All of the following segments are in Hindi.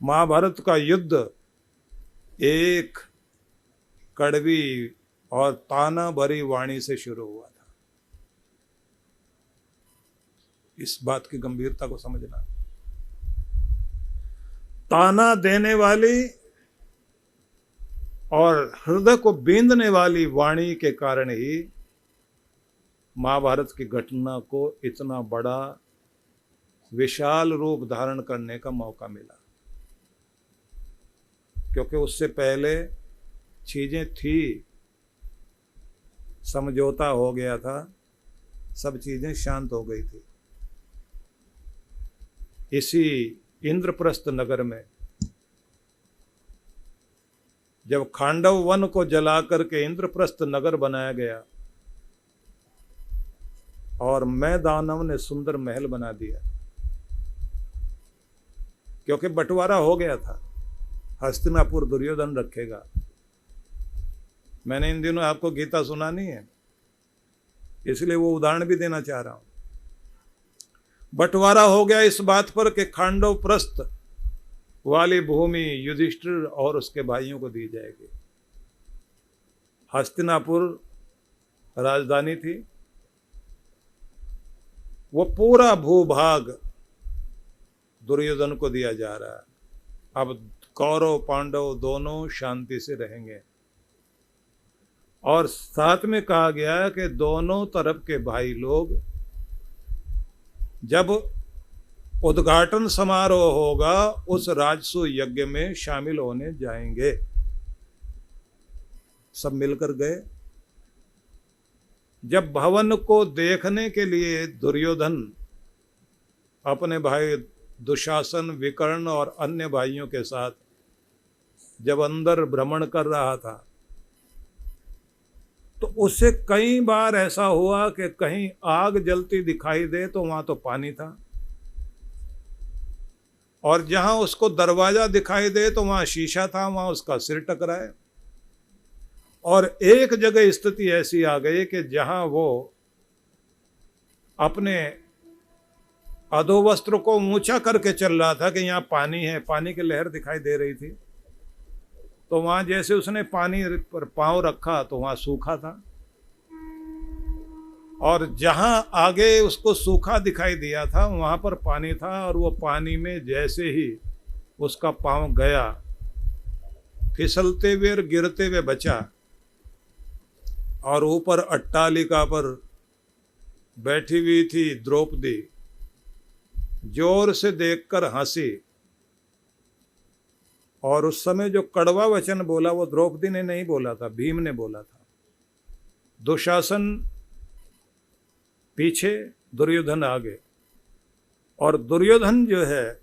महाभारत का युद्ध एक कड़वी और ताना भरी वाणी से शुरू हुआ था। इस बात की गंभीरता को समझना। ताना देने वाली और हृदय को बींधने वाली वाणी के कारण ही महाभारत की घटना को इतना बड़ा विशाल रूप धारण करने का मौका मिला, क्योंकि उससे पहले चीजें थी, समझौता हो गया था, सब चीजें शांत हो गई थी। इसी इंद्रप्रस्थ नगर में जब खांडव वन को जलाकर के इंद्रप्रस्थ नगर बनाया गया और मैं दानव ने सुंदर महल बना दिया, क्योंकि बंटवारा हो गया था। हस्तिनापुर दुर्योधन रखेगा। मैंने इन दिनों आपको गीता सुनानी है, इसलिए वो उदाहरण भी देना चाह रहा हूं। बंटवारा हो गया इस बात पर कि खांडव प्रस्थ वाली भूमि युधिष्ठिर और उसके भाइयों को दी जाएगी। हस्तिनापुर राजधानी थी। वो पूरा भूभाग दुर्योधन को दिया जा रहा है। अब कौरव पांडव दोनों शांति से रहेंगे। और साथ में कहा गया कि दोनों तरफ के भाई लोग जब उद्घाटन समारोह होगा उस राजसू यज्ञ में शामिल होने जाएंगे। सब मिलकर गए। जब भवन को देखने के लिए दुर्योधन अपने भाई दुशासन, विकर्ण और अन्य भाइयों के साथ जब अंदर भ्रमण कर रहा था, तो उससे कई बार ऐसा हुआ कि कहीं आग जलती दिखाई दे तो वहां तो पानी था, और जहां उसको दरवाजा दिखाई दे तो वहां शीशा था, वहां उसका सिर टकराए। और एक जगह स्थिति ऐसी आ गई कि जहां वो अपने अधोवस्त्र को ऊंचा करके चल रहा था कि यहां पानी है, पानी की लहर दिखाई दे रही थी, तो वहां जैसे उसने पानी पर पांव रखा तो वहां सूखा था। और जहां आगे उसको सूखा दिखाई दिया था वहां पर पानी था, और वो पानी में जैसे ही उसका पांव गया, फिसलते हुए और गिरते हुए बचा। और ऊपर अट्टालिका पर बैठी हुई थी द्रौपदी, जोर से देखकर हंसी। और उस समय जो कड़वा वचन बोला वो द्रौपदी ने नहीं बोला था, भीम ने बोला था। दुशासन पीछे, दुर्योधन आगे। और दुर्योधन जो है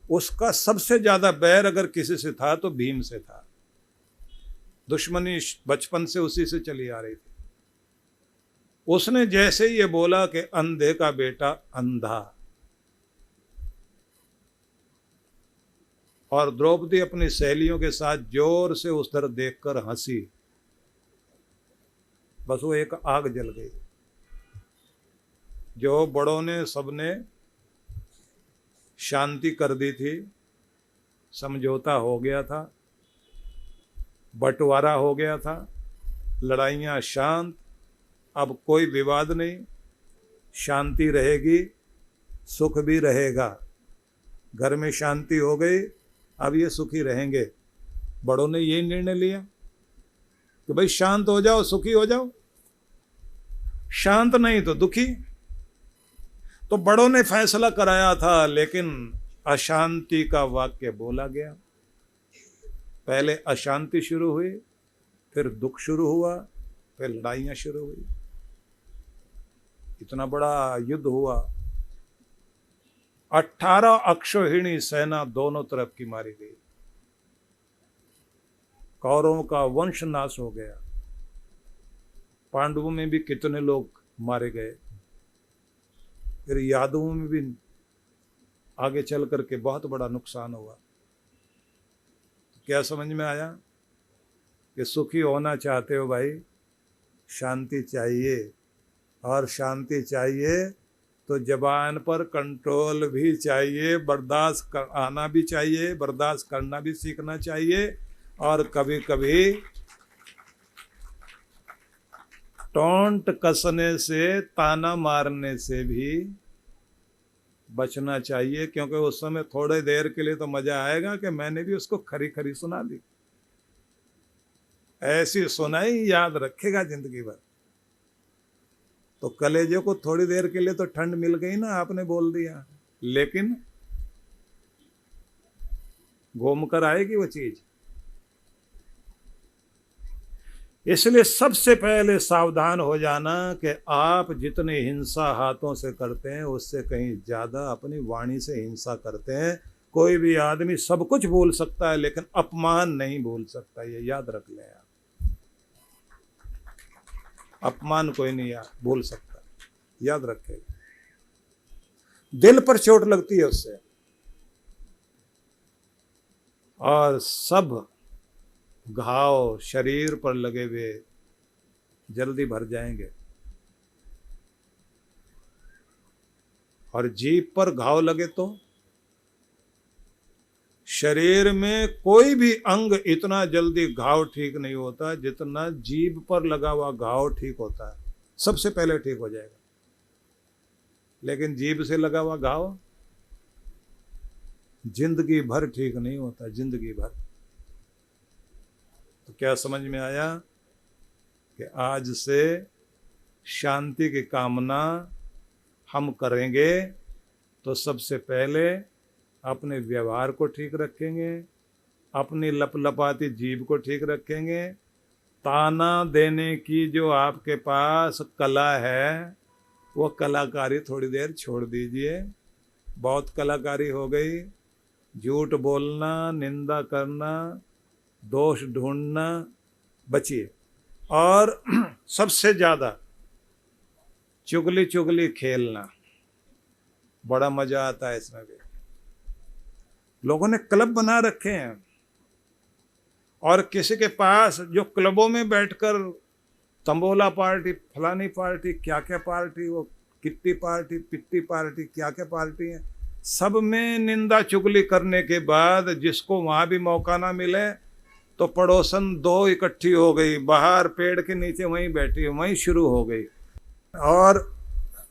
उसका सबसे ज्यादा बैर अगर किसी से था तो भीम से था। दुश्मनी बचपन से उसी से चली आ रही थी। उसने जैसे ये बोला कि अंधे का बेटा अंधा, और द्रौपदी अपनी सहेलियों के साथ जोर से उस तरफ देखकर हंसी, बस वो एक आग जल गई। जो बड़ों ने सबने शांति कर दी थी, समझौता हो गया था, बंटवारा हो गया था, लड़ाइयाँ शांत, अब कोई विवाद नहीं, शांति रहेगी, सुख भी रहेगा। घर में शांति हो गई, अब ये सुखी रहेंगे। बड़ों ने ये निर्णय लिया कि भाई शांत हो जाओ, सुखी हो जाओ, शांत नहीं तो दुखी। तो बड़ों ने फैसला कराया था, लेकिन अशांति का वाक्य बोला गया। पहले अशांति शुरू हुई, फिर दुख शुरू हुआ, फिर लड़ाइयां शुरू हुई। इतना बड़ा युद्ध हुआ। 18 अक्षौहिणी सेना दोनों तरफ की मारी गई। कौरवों का वंश नाश हो गया। पांडवों में भी कितने लोग मारे गए। फिर यादवों में भी आगे चल करके बहुत बड़ा नुकसान हुआ। तो क्या समझ में आया कि सुखी होना चाहते हो भाई, शांति चाहिए, और शांति चाहिए तो जबान पर कंट्रोल भी चाहिए, आना भी चाहिए, बर्दाश्त करना भी सीखना चाहिए। और कभी कभी टोंट कसने से, ताना मारने से भी बचना चाहिए, क्योंकि उस समय थोड़ी देर के लिए तो मजा आएगा कि मैंने भी उसको खरी खरी सुना दी। ऐसी सुनाई याद रखेगा जिंदगी भर। तो कलेजे को थोड़ी देर के लिए तो ठंड मिल गई ना, आपने बोल दिया, लेकिन घूम कर आएगी वो चीज। इसलिए सबसे पहले सावधान हो जाना कि आप जितनी हिंसा हाथों से करते हैं उससे कहीं ज्यादा अपनी वाणी से हिंसा करते हैं। कोई भी आदमी सब कुछ भूल सकता है लेकिन अपमान नहीं भूल सकता, ये याद रख लें आप। अपमान कोई नहीं भूल सकता, याद रखेगा। दिल पर चोट लगती है उससे, और सब घाव शरीर पर लगे हुए जल्दी भर जाएंगे। और जीभ पर घाव लगे तो शरीर में कोई भी अंग इतना जल्दी घाव ठीक नहीं होता जितना जीभ पर लगा हुआ घाव ठीक होता है। सबसे पहले ठीक हो जाएगा, लेकिन जीभ से लगा हुआ घाव जिंदगी भर ठीक नहीं होता, जिंदगी भर। तो क्या समझ में आया कि आज से शांति की कामना हम करेंगे तो सबसे पहले अपने व्यवहार को ठीक रखेंगे, अपनी लपलपाती जीभ को ठीक रखेंगे। ताना देने की जो आपके पास कला है वो कलाकारी थोड़ी देर छोड़ दीजिए। बहुत कलाकारी हो गई, झूठ बोलना, निंदा करना, दोष ढूंढना बचिए। और सबसे ज्यादा चुगली चुगली खेलना, बड़ा मजा आता है इसमें भी। लोगों ने क्लब बना रखे हैं और किसी के पास जो क्लबों में बैठकर तंबोला पार्टी, फलानी पार्टी, क्या क्या पार्टी, वो किट्टी पार्टी, पिट्टी पार्टी, क्या क्या पार्टी है, सब में निंदा चुगली करने के बाद जिसको वहां भी मौका ना मिले तो पड़ोसन दो इकट्ठी हो गई, बाहर पेड़ के नीचे वहीं बैठी, वहीं शुरू हो गई। और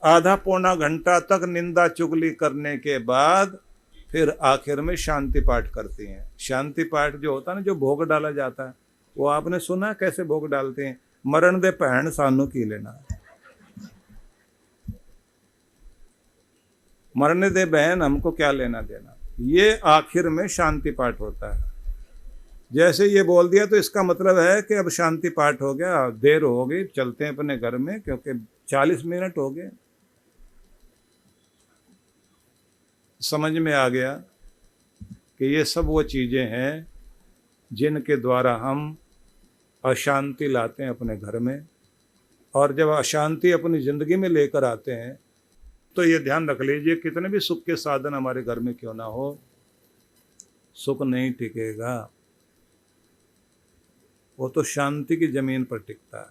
आधा पौना घंटा तक निंदा चुगली करने के बाद फिर आखिर में शांति पाठ करती हैं। शांति पाठ जो होता है ना, जो भोग डाला जाता है, वो आपने सुना कैसे भोग डालते हैं? मरण दे भैन सानू की लेना, मरने दे बहन हमको क्या लेना देना। ये आखिर में शांति पाठ होता है। जैसे ये बोल दिया तो इसका मतलब है कि अब शांति पाठ हो गया, देर हो गई, चलते हैं अपने घर में, क्योंकि 40 मिनट हो गए। समझ में आ गया कि ये सब वो चीज़ें हैं जिनके द्वारा हम अशांति लाते हैं अपने घर में। और जब अशांति अपनी ज़िंदगी में लेकर आते हैं तो ये ध्यान रख लीजिए, कितने भी सुख के साधन हमारे घर में क्यों ना हो, सुख नहीं टिकेगा। वो तो शांति की जमीन पर टिकता है।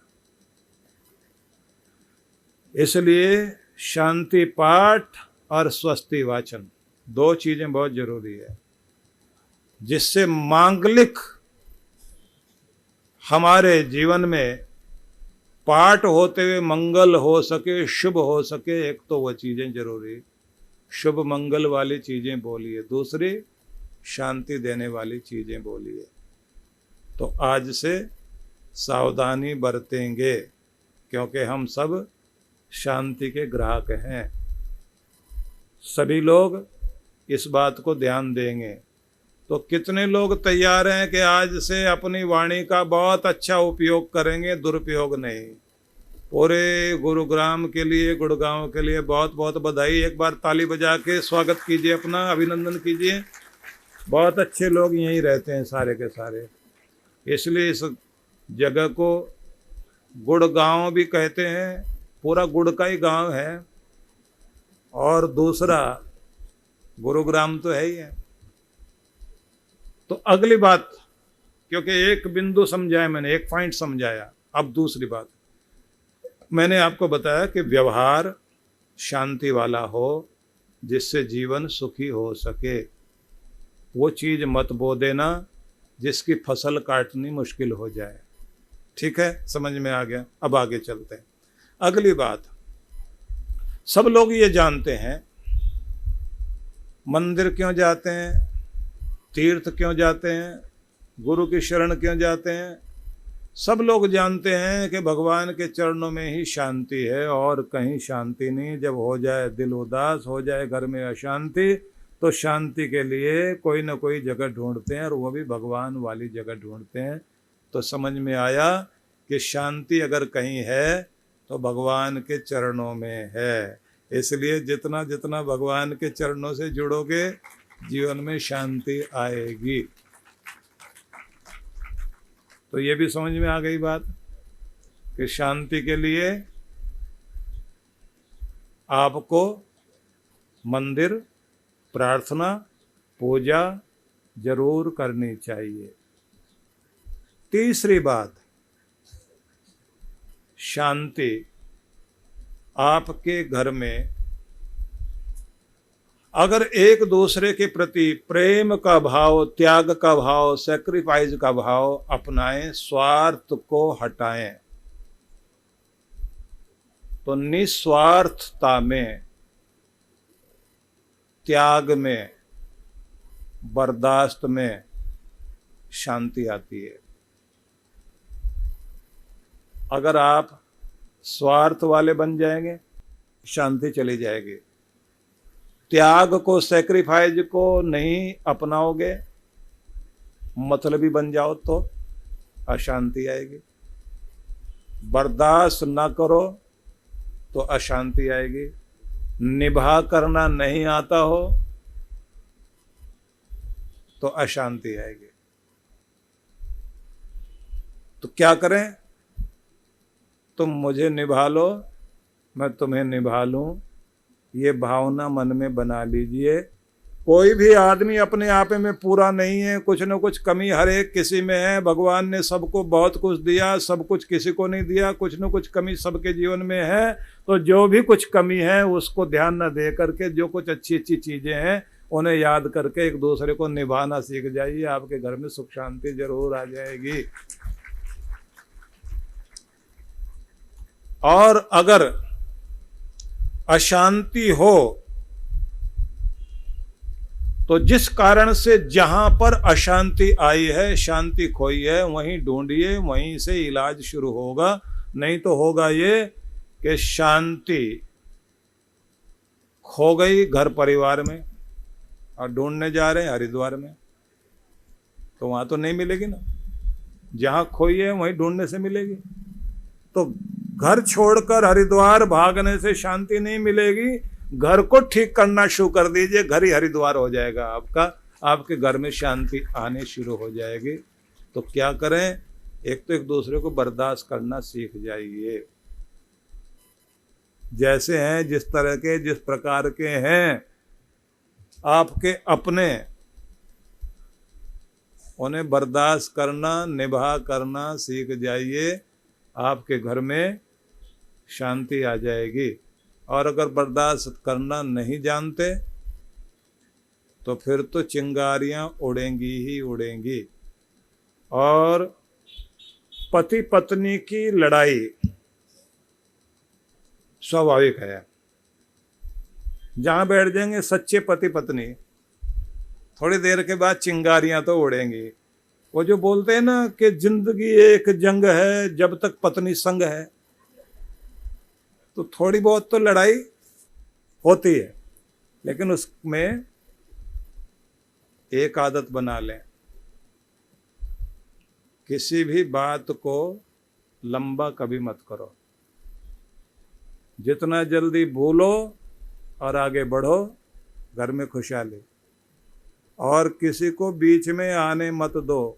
इसलिए शांति पाठ और स्वस्ति वाचन दो चीजें बहुत जरूरी है, जिससे मांगलिक हमारे जीवन में पाठ होते हुए मंगल हो सके, शुभ हो सके। एक तो वो चीजें जरूरी, शुभ मंगल वाली चीजें बोलिए, दूसरी शांति देने वाली चीजें बोलिए। तो आज से सावधानी बरतेंगे, क्योंकि हम सब शांति के ग्राहक हैं। सभी लोग इस बात को ध्यान देंगे। तो कितने लोग तैयार हैं कि आज से अपनी वाणी का बहुत अच्छा उपयोग करेंगे, दुरुपयोग नहीं। पूरे गुरुग्राम के लिए, गुड़गांव के लिए बहुत बहुत बधाई। एक बार ताली बजा के स्वागत कीजिए, अपना अभिनंदन कीजिए। बहुत अच्छे लोग यहीं रहते हैं सारे के सारे, इसलिए इस जगह को गुड़गांव भी कहते हैं। पूरा गुड़ का ही गांव है। और दूसरा गुरुग्राम तो है ही है। तो अगली बात, क्योंकि एक बिंदु समझाया मैंने, एक पॉइंट समझाया, अब दूसरी बात मैंने आपको बताया कि व्यवहार शांति वाला हो, जिससे जीवन सुखी हो सके। वो चीज़ मत बो देना जिसकी फसल काटनी मुश्किल हो जाए। ठीक है, समझ में आ गया। अब आगे चलते हैं। अगली बात, सब लोग ये जानते हैं मंदिर क्यों जाते हैं, तीर्थ क्यों जाते हैं, गुरु की शरण क्यों जाते हैं। सब लोग जानते हैं कि भगवान के चरणों में ही शांति है और कहीं शांति नहीं। जब हो जाए दिल उदास, हो जाए घर में अशांति, तो शांति के लिए कोई ना कोई जगह ढूंढते हैं, और वो भी भगवान वाली जगह ढूंढते हैं। तो समझ में आया कि शांति अगर कहीं है तो भगवान के चरणों में है। इसलिए जितना जितना भगवान के चरणों से जुड़ोगे, जीवन में शांति आएगी। तो ये भी समझ में आ गई बात कि शांति के लिए आपको मंदिर, प्रार्थना, पूजा जरूर करनी चाहिए। तीसरी बात, शांति आपके घर में अगर एक दूसरे के प्रति प्रेम का भाव, त्याग का भाव, सैक्रिफाइस का भाव अपनाएं, स्वार्थ को हटाएं, तो निस्वार्थता में, त्याग में, बर्दाश्त में शांति आती है। अगर आप स्वार्थ वाले बन जाएंगे, शांति चली जाएगी। त्याग को, सैक्रिफाइस को नहीं अपनाओगे, मतलबी बन जाओ तो अशांति आएगी। बर्दाश्त ना करो तो अशांति आएगी। निभा करना नहीं आता हो तो अशांति आएगी। तो क्या करें? तुम मुझे निभा लो, मैं तुम्हें निभा लूं, ये भावना मन में बना लीजिए। कोई भी आदमी अपने आप में पूरा नहीं है, कुछ न कुछ कमी हर एक किसी में है। भगवान ने सबको बहुत कुछ दिया, सब कुछ किसी को नहीं दिया, कुछ न कुछ कमी सबके जीवन में है। तो जो भी कुछ कमी है उसको ध्यान न दे करके, जो कुछ अच्छी अच्छी चीजें हैं उन्हें याद करके एक दूसरे को निभाना सीख जाइए। आपके घर में सुख शांति जरूर आ जाएगी। और अगर अशांति हो तो जिस कारण से जहां पर अशांति आई है, शांति खोई है, वहीं ढूंढिए, वहीं से इलाज शुरू होगा। नहीं तो होगा ये कि शांति खो गई घर परिवार में और ढूंढने जा रहे हैं हरिद्वार में, तो वहां तो नहीं मिलेगी ना। जहां खोई है वहीं ढूंढने से मिलेगी। तो घर छोड़कर हरिद्वार भागने से शांति नहीं मिलेगी। घर को ठीक करना शुरू कर दीजिए, घर ही हरिद्वार हो जाएगा आपका। आपके घर में शांति आने शुरू हो जाएगी। तो क्या करें? एक तो एक दूसरे को बर्दाश्त करना सीख जाइए। जैसे हैं, जिस तरह के, जिस प्रकार के हैं आपके अपने, उन्हें बर्दाश्त करना, निभा करना सीख जाइए। आपके घर में शांति आ जाएगी। और अगर बर्दाश्त करना नहीं जानते तो फिर तो चिंगारियां उड़ेंगी ही उड़ेंगी। और पति पत्नी की लड़ाई स्वाभाविक है। जहां बैठ जाएंगे सच्चे पति पत्नी, थोड़ी देर के बाद चिंगारियां तो उड़ेंगी। वो जो बोलते हैं ना कि जिंदगी एक जंग है जब तक पत्नी संग है, तो थोड़ी बहुत तो लड़ाई होती है, लेकिन उसमें एक आदत बना लें, किसी भी बात को लंबा कभी मत करो। जितना जल्दी भूलो और आगे बढ़ो, घर में खुशहाली। और किसी को बीच में आने मत दो।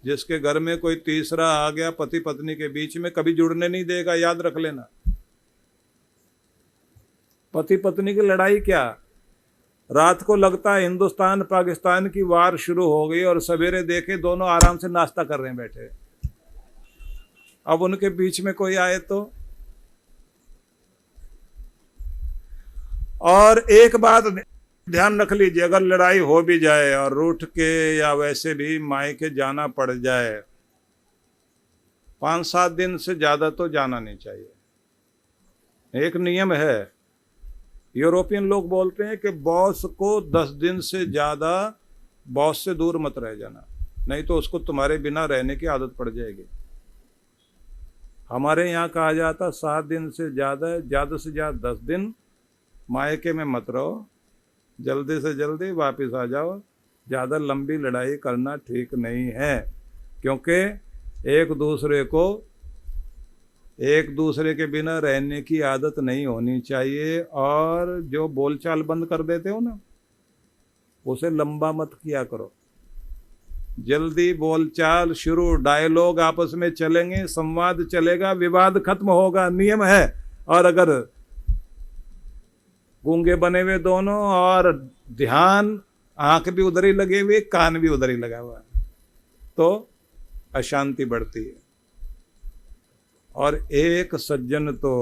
जिसके घर में कोई तीसरा आ गया पति पत्नी के बीच में, कभी जुड़ने नहीं देगा, याद रख लेना। पति पत्नी की लड़ाई क्या, रात को लगता है हिंदुस्तान पाकिस्तान की वार शुरू हो गई और सवेरे देखे दोनों आराम से नाश्ता कर रहे हैं बैठे। अब उनके बीच में कोई आए तो और एक बात ध्यान रख लीजिए, अगर लड़ाई हो भी जाए और रूठ के या वैसे भी मायके जाना पड़ जाए, 5-7 दिन से ज्यादा तो जाना नहीं चाहिए। एक नियम है, यूरोपियन लोग बोलते हैं कि बॉस को 10 दिन से ज्यादा बॉस से दूर मत रह जाना, नहीं तो उसको तुम्हारे बिना रहने की आदत पड़ जाएगी। हमारे यहाँ कहा जाता 7 दिन से ज्यादा से ज्यादा 10 दिन मायके में मत रहो, जल्दी से जल्दी वापस आ जाओ। ज़्यादा लंबी लड़ाई करना ठीक नहीं है, क्योंकि एक दूसरे के बिना रहने की आदत नहीं होनी चाहिए। और जो बोलचाल बंद कर देते हो ना, उसे लंबा मत किया करो। जल्दी बोलचाल शुरू, डायलॉग आपस में चलेंगे, संवाद चलेगा, विवाद खत्म होगा, नियम है। और अगर गूंगे बने हुए दोनों और ध्यान, आंख भी उधर ही लगे हुए, कान भी उधर ही लगा हुआ है, तो अशांति बढ़ती है। और एक सज्जन तो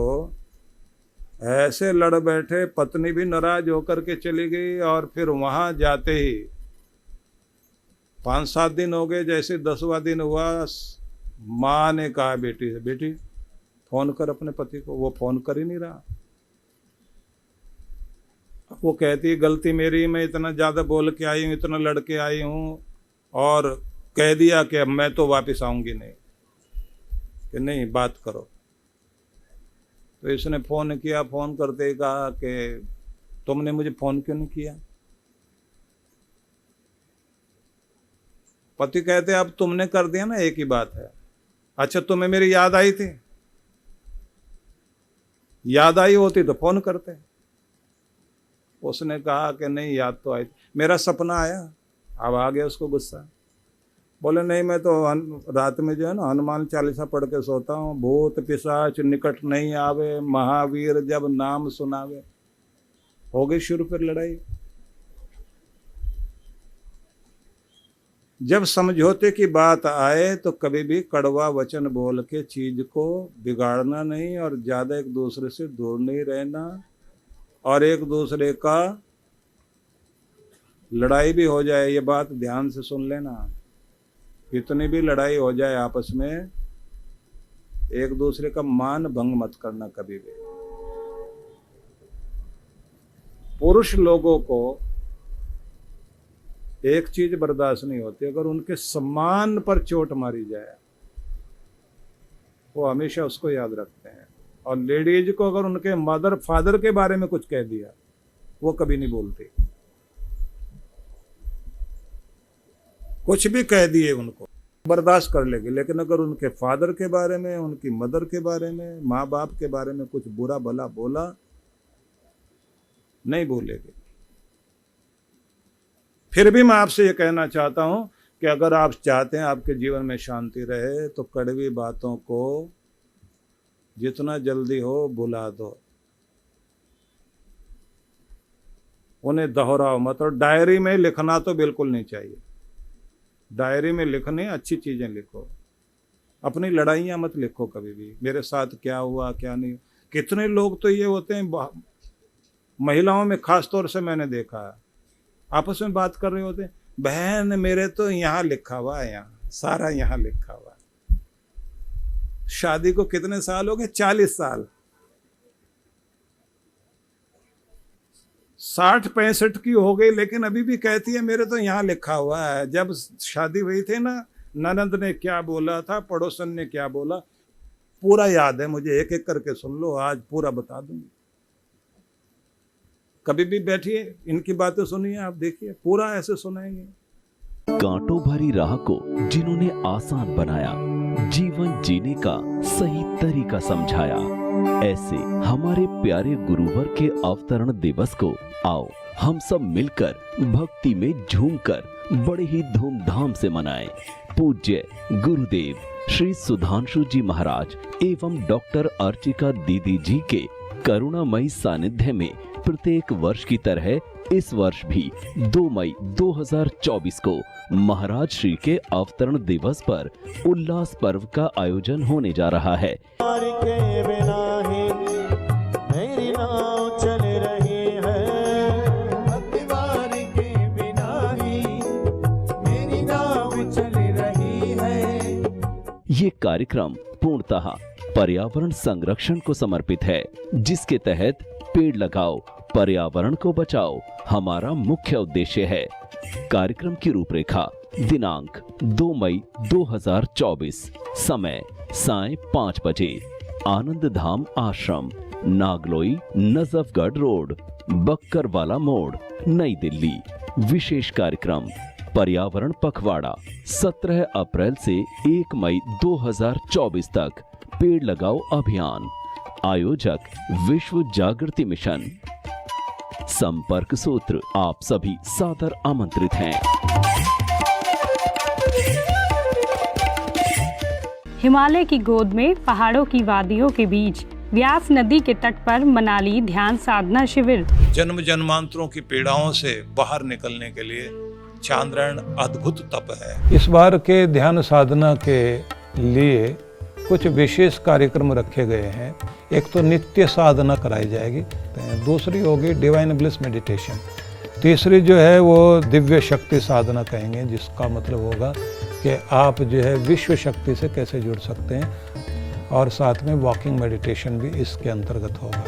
ऐसे लड़ बैठे, पत्नी भी नाराज होकर के चली गई, और फिर वहां जाते ही 5-7 दिन हो गए, जैसे 10वां दिन हुआ, माँ ने कहा बेटी से, बेटी फोन कर अपने पति को। वो फोन कर ही नहीं रहा। वो कहती है गलती मेरी, मैं इतना ज़्यादा बोल के आई हूँ, इतना लड़ के आई हूँ, और कह दिया कि अब मैं तो वापस आऊँगी नहीं, कि नहीं बात करो। तो इसने फ़ोन किया, फ़ोन करते ही कहा कि तुमने मुझे फ़ोन क्यों नहीं किया। पति कहते अब तुमने कर दिया ना, एक ही बात है। अच्छा तुम्हें मेरी याद आई थी? याद आई होती तो फ़ोन करते। उसने कहा कि नहीं, याद तो आई, मेरा सपना आया। अब आ गया उसको गुस्सा। बोले नहीं, मैं तो रात में जो है ना हनुमान चालीसा पढ़ के सोता हूँ, भूत पिशाच निकट नहीं आवे, महावीर जब नाम सुनावे। हो गई शुरू फिर लड़ाई। जब समझौते की बात आए तो कभी भी कड़वा वचन बोल के चीज को बिगाड़ना नहीं, और ज्यादा एक दूसरे से दूर नहीं रहना। और एक दूसरे का लड़ाई भी हो जाए, ये बात ध्यान से सुन लेना, कितनी भी लड़ाई हो जाए आपस में, एक दूसरे का मान भंग मत करना कभी भी। पुरुष लोगों को एक चीज बर्दाश्त नहीं होती, अगर उनके सम्मान पर चोट मारी जाए, वो हमेशा उसको याद रखते हैं। और लेडीज को अगर उनके मदर फादर के बारे में कुछ कह दिया, वो कभी नहीं बोलती। कुछ भी कह दिए उनको बर्दाश्त कर लेगी, लेकिन अगर उनके फादर के बारे में, उनकी मदर के बारे में, माँ बाप के बारे में कुछ बुरा भला बोला, नहीं बोलेगी। फिर भी मैं आपसे ये कहना चाहता हूं कि अगर आप चाहते हैं आपके जीवन में शांति रहे, तो कड़वी बातों को जितना जल्दी हो भुला दो, उन्हें दोहराओ मत। और डायरी में लिखना तो बिल्कुल नहीं चाहिए। डायरी में लिखने अच्छी चीजें लिखो, अपनी लड़ाइयाँ मत लिखो कभी भी, मेरे साथ क्या हुआ क्या नहीं। कितने लोग तो ये होते हैं, महिलाओं में खास तौर से मैंने देखा है, आपस में बात कर रहे होते हैं, बहन मेरे तो यहाँ लिखा हुआ है, यहाँ सारा यहाँ लिखा हुआ है। शादी को कितने साल हो गए? 40 साल। 60-65 की हो गई, लेकिन अभी भी कहती है मेरे तो यहाँ लिखा हुआ है। जब शादी हुई थी ना, ननद ने क्या बोला था, पड़ोसन ने क्या बोला, पूरा याद है मुझे, एक एक करके सुन लो, आज पूरा बता दूंगी। कभी भी बैठिए, इनकी बातें सुनिए, आप देखिए, पूरा ऐसे सुनाएंगे। कांटों भरी राह को जिन्होंने आसान बनाया, जीवन जीने का सही तरीका समझाया, ऐसे हमारे प्यारे गुरुवर के अवतरण दिवस को आओ हम सब मिलकर भक्ति में झूमकर बड़े ही धूमधाम से मनाएं। पूज्य गुरुदेव श्री सुधांशु जी महाराज एवं डॉक्टर अर्चिका दीदी जी के करुणामयी सानिध्य में प्रत्येक वर्ष की तरह इस वर्ष भी 2 मई 2024 को महाराज श्री के अवतरण दिवस पर उल्लास पर्व का आयोजन होने जा रहा है। कार्यक्रम पूर्णतः पर्यावरण संरक्षण को समर्पित है, जिसके तहत पेड़ लगाओ पर्यावरण को बचाओ हमारा मुख्य उद्देश्य है। कार्यक्रम की रूपरेखा दिनांक 2 मई 2024, समय सायं 5 बजे, आनंद धाम आश्रम, नागलोई, नजफगढ़ रोड, बक्करवाला मोड़, नई दिल्ली। विशेष कार्यक्रम पर्यावरण पखवाड़ा 17 अप्रैल से 1 मई 2024 तक पेड़ लगाओ अभियान। आयोजक विश्व जागृति मिशन। संपर्क सूत्र आप सभी सादर आमंत्रित हैं। हिमालय की गोद में पहाड़ों की वादियों के बीच व्यास नदी के तट पर मनाली ध्यान साधना शिविर। जन्म जन्मांतरों की पीड़ाओं से बाहर निकलने के लिए चांद्रायण अद्भुत तप है। इस बार के ध्यान साधना के लिए कुछ विशेष कार्यक्रम रखे गए हैं। एक तो नित्य साधना कराई जाएगी, दूसरी होगी डिवाइन ब्लिस मेडिटेशन, तीसरी जो है वो दिव्य शक्ति साधना कहेंगे, जिसका मतलब होगा कि आप जो है विश्व शक्ति से कैसे जुड़ सकते हैं, और साथ में वॉकिंग मेडिटेशन भी इसके अंतर्गत होगा।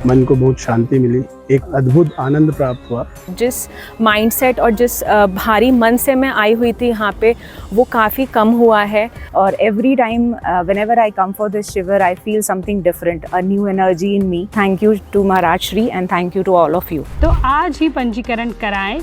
मन को बहुत शांति मिली, एक अद्भुत आनंद प्राप्त हुआ। जिस माइंडसेट और जिस भारी मन से मैं आई हुई थी यहाँ पे, वो काफ़ी कम हुआ है। और every time whenever I come for this shiver, I feel something different, a new energy in me. Thank you to Maharaj Shri and thank you to all of you. तो आज ही पंजीकरण कराएं।